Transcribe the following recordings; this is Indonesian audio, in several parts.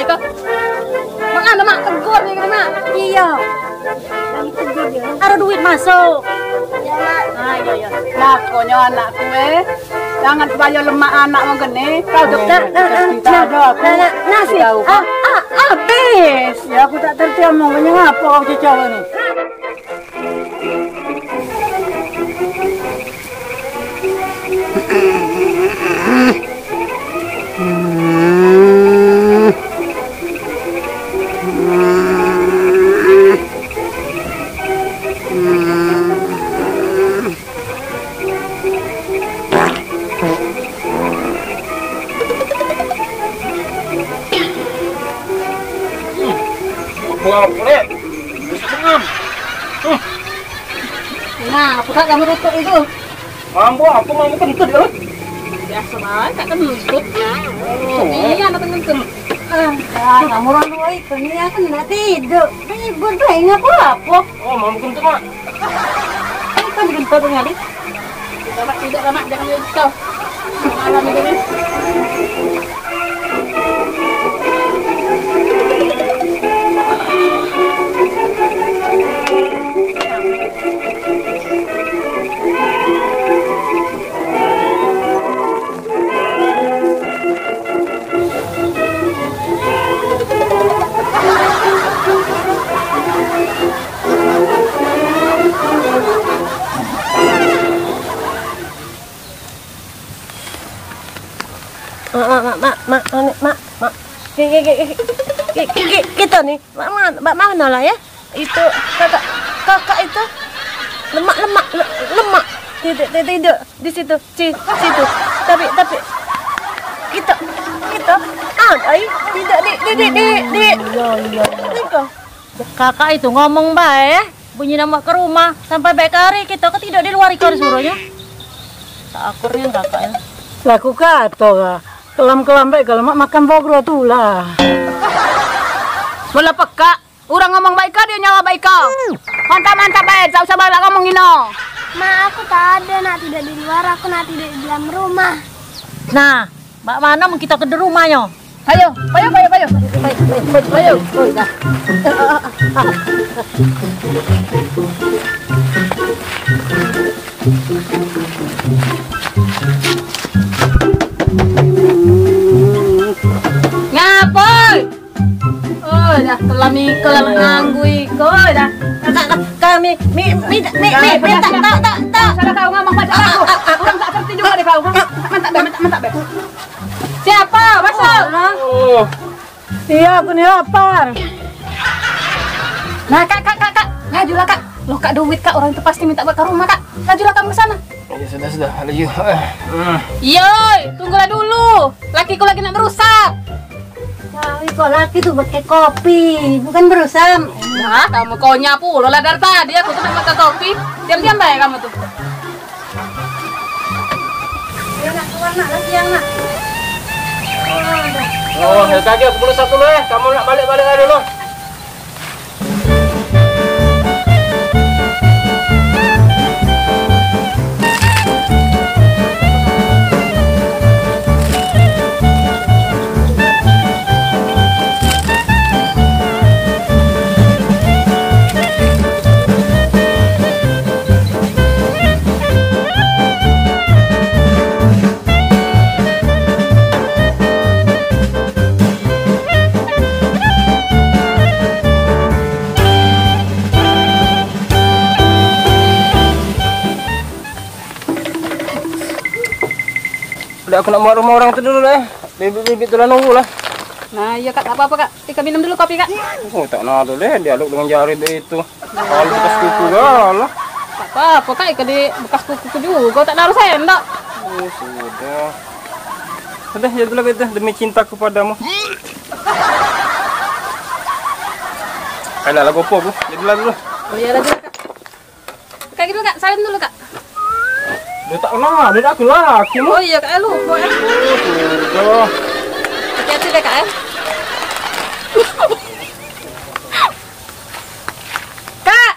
kau. Makanya mak tegur nih kan mak. Iya. Ada duit masuk. Ya mak. Ah iya. Nah, konyo anakku jangan bayar lemak anak mau gini. Kau nasi. Habis. Ya aku tak terti omongnya ngapa kau cicau ini. Nah, apa kamu rutuk itu? Mampu aku mau kentut ya. Biasa banget, tak kentut. Iya, anak kentut. Kamu orang tua itu nih aku nggak tidur. Ribut deh, ngapa-apa. Oh, mau kentut mak. Kan kentut ngali. Tidak lama, jangan jadi kau. Malam ini. Mak. Kita nih, mak mana lah ya? Itu kakak itu lemak. Tidak di situ, situ. Tapi kita tidak di. Iya. Kakak itu ngomong baik, bunyi nama ke rumah sampai baik hari kita tidak di luar ikut suruhnya. Tak akurnya kakaknya. Laku kata kelam baik kalau mak makan bogro tuh lah. Bola peka, orang ngomong baik kau dia nyawa baik kau. Mantap baik, tak usah banyak ngomong ini. Ma, aku tak ada, nak tidak di luar, aku nak tidak di dalam rumah. Nah, mbak mana kita ke rumahnya? Ayo. Ngapoy? Oh, dah kelam nganggui kau dah. Kami tak. Salah kau ngomong macam aku. Orang tak ngerti juga deh kau. Mantap be. Siapa? Masuk. Oh. Iya, aku nih lapar. Nah, kak. Lajulah kak. Loh kak duit kak, orang itu pasti minta buat ke rumah kak. Lajulah kamu ke sana. Ya sudah, laju. Yoi, tunggulah dulu. Lakiku lagi nak berusak. Kok laki tuh pakai kopi, bukan berusaha. Nah, kamu konya pula lah dari tadi aku tuh nak makan kopi. Diam-diam baik kamu tuh. Ya nak keluar nak lagi yang nak. Oh, ya kaki aku perlu satu dulu ya. Kamu nak balik aja dulu. Udah aku nak mau rumah orang itu dulu lah. Bibit tuh lah nunggu lah. Nah, iya kak, tak apa-apa kak. Kita minum dulu kopi kak. Oh, tak nado deh, dialog dengan jari itu. Kalau bekas kuku lah. Tak apa-apa kak, ikan di bekas kuku juga. Tak naruh sendok. Oh, sudah. Sudah, jadilah kita demi cintaku padamu. Ayolah, lagu apa bu? Jadilah dulu. Oh iya lagi kak. Kayak gitu kak, salim dulu kak. Dia tak kenal, dia aku laki mu. Oh iya kak, lupa ya. Sudah. Hati-hati deh kak ya. Kak.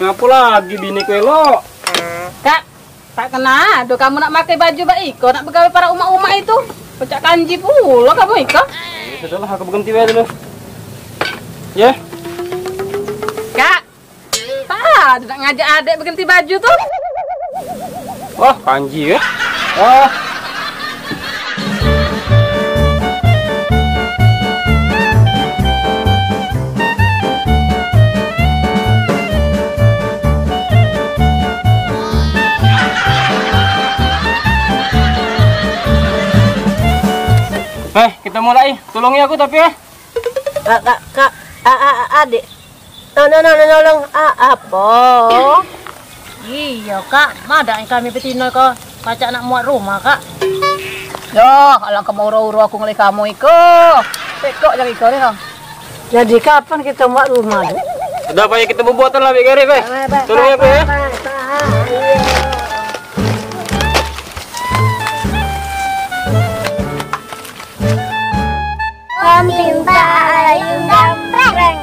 Ngapa lagi bini kue lo? Kak, Tak kena, do kamu nak pakai baju Mbak Iko, nak begawe para umak-umak itu. Pecah kanji pula kamu Iko. Sudahlah, aku berhenti aja dulu. Ya. Kak. Tidak ngajak adik berganti baju tuh. Wah, kanji ya. Wah. Kita mulai. Tolongi aku tapi ya. Kak, adik. Nolong apa? Iya kak, ada yang kami betina kok pacak nak muat rumah kak. Yo, alang kamu uru-uru aku ngeli kamu Iko. Tekok jadi Iko nih. Jadi kapan kita muat rumah? Sudah payah kita berbuatan lah Bek Gary, Bek. Tolong aku ya. Pemimpa ayam gambreng.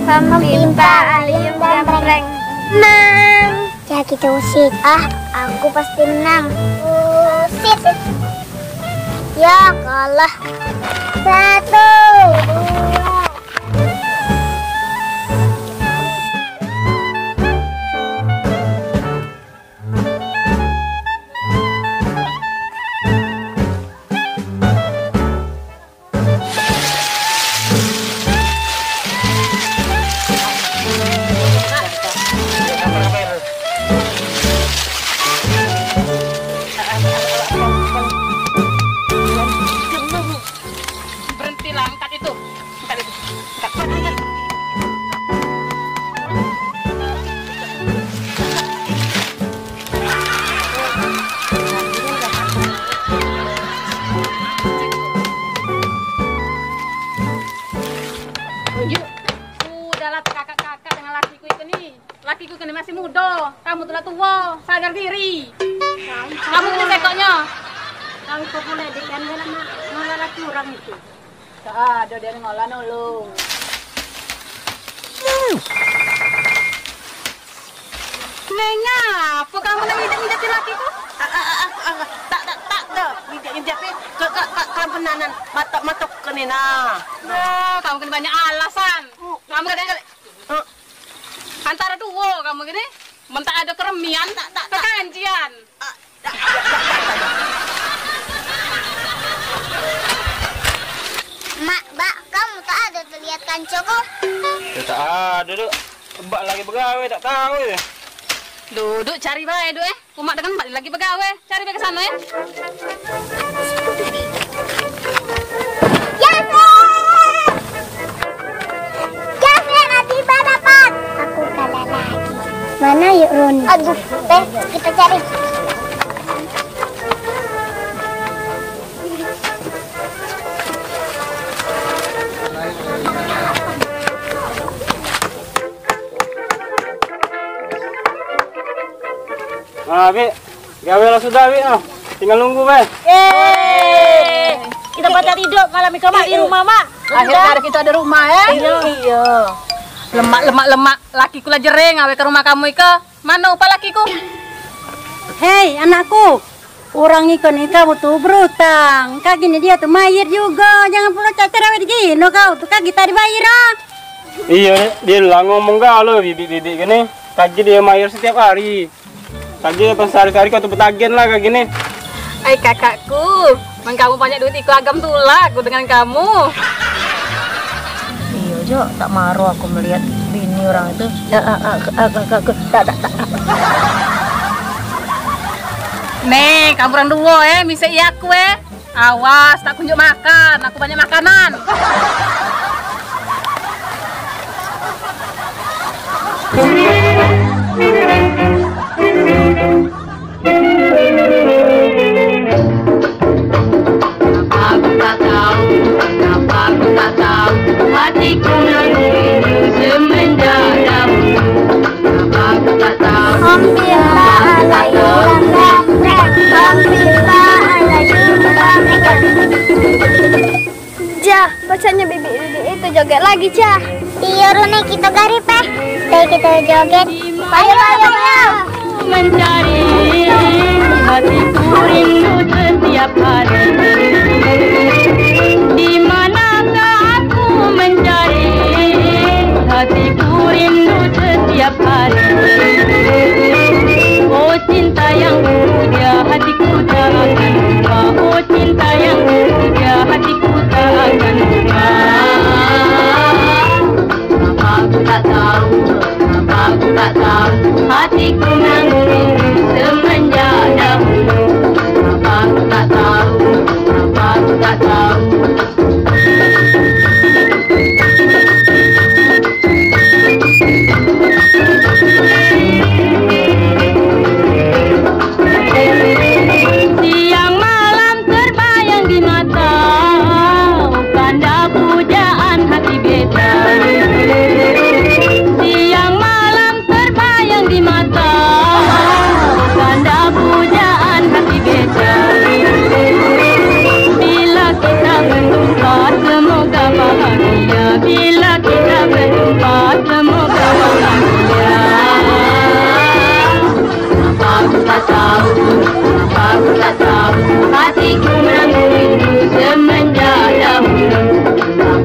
Pemimpa ayam gambreng. Menang. Ya kita usik. Aku pasti menang. Usit. Ya kalah. 1, 2. Berhentilah, angkat itu. Angkat itu. Angkat. Yuk, sudahlah kakak-kakak dengan lakiku ini. Lakiku ini masih muda, kamu telah tua, sadar diri. Kamu ini tekoknya. Kami kok mulai dengan malah curang itu. Tak ada dia ngolah nolong. Nenya, apa kamu nak injak-injak lakiku? Tak dah. Injak kan penanan matok kenina. Nah, kamu kena banyak alasan. Kamu kena antara dua kamu gini. Mentak ada keremian, tak kekanjian. Mbak, kamu tak ada terlihat kancoku? Tak ada, Duk. Mbak lagi pegawai, tak tahu ya. Duduk cari bae, Duk Umak dengan Mbak lagi pegawai. Cari bae ke sana ya. Jasir, tiba dapat. Aku kalah lagi. Mana yuk Roni? Aduh, kita cari. Bek. Gawe lah sudah, Bek. Tinggal nunggu, Bek. Kita baca tidur malam ini mak di rumah mak. Akhirnya kita ada rumah ya. Iya. Lemak. Lakiku lah jereng awe ke rumah kamu Ika. Mana upah lakiku? Hei anakku, orang ikon ini kamu tuh berutang. Kakinya dia tuh mayir juga. Jangan pula cacar awet gini kau tuh kaki tadi bayar. Iya, dia lah ngomong galau bibi-bibi gini. Kaki dia bayar setiap hari. Kaki pas hari-hari kau tuh betagihan lah kayak gini. Ay kakakku, mang kamu banyak duit ikut agam tulah aku dengan kamu. Iya Jo, tak maru aku melihat bini orang itu. Tak. Nih, kamu orang dua misa iya aku Awas, tak kunjuk makan, aku banyak makanan. Jah, bacanya bibi itu joget lagi, Jah. Iya, Rune kita garip, kita joget. Ayo. mencari, hatiku rindu setiap hari. Di manakah aku mencari, hatiku rindu setiap hari. Oh cinta yang mulia, hatiku tak akan lupa. Oh cinta yang mulia, hatiku tak akan lupa. Aku tak tahu, aku tak tahu, hatiku menanggung rindu semenjak dahulu. Aku tak tahu, aku tak tahu. Siang malam terbayang di mata, kanda pujaan hati beta. Siang malam terbayang di mata, kanda pujaan hati beta. Bila kita berjumpa semoga bahagia, bila kita berjumpa semoga bahagia. Aku tak tahu, aku tak tahu, hatiku menanggung rindu semenjak dahulu.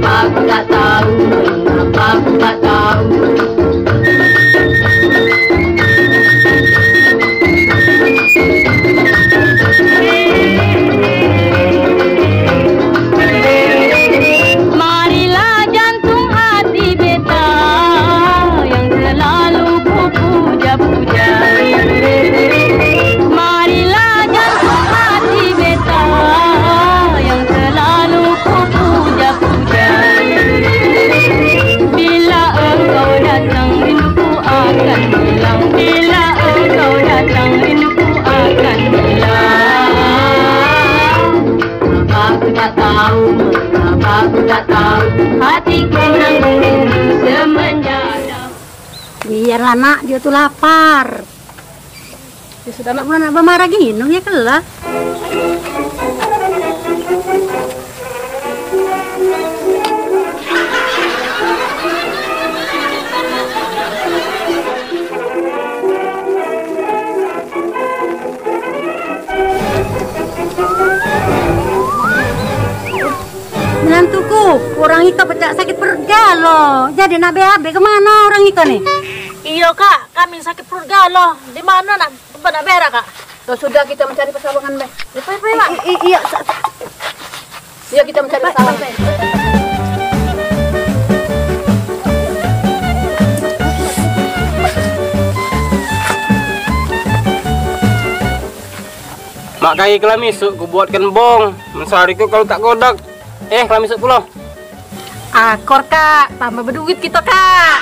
Aku tak tahu, aku tak tahu. Marilah jantung hati beta yang selalu ku puja-puja. Marilah jantung hati beta yang selalu ku puja-puja. Bila engkau datang rinduku akan hilang. Bila engkau datang rinduku akan hilang. Aku tak tahu, aku tak tahu, hatiku menanggung rindu semenjak dahulu. Biar anak dia tuh lapar. Ya sudah nak bulan apa marah gini ya kelah. Menantuku, orang itu pecah sakit perut galo. Jadi nak BAB kemana orang itu nih? Iya kak, kami sakit perut galo. Di mana nak tempat nak berak kak? Tuh sudah kita mencari pertolongan, Be. Iya, Iya kita mencari pertolongan. Mak kaki kelamisuk, ku buatkan bong. Mensariku kalau tak kodak. Kelamisuk pulau. Akor kak, tambah berduit kita kak.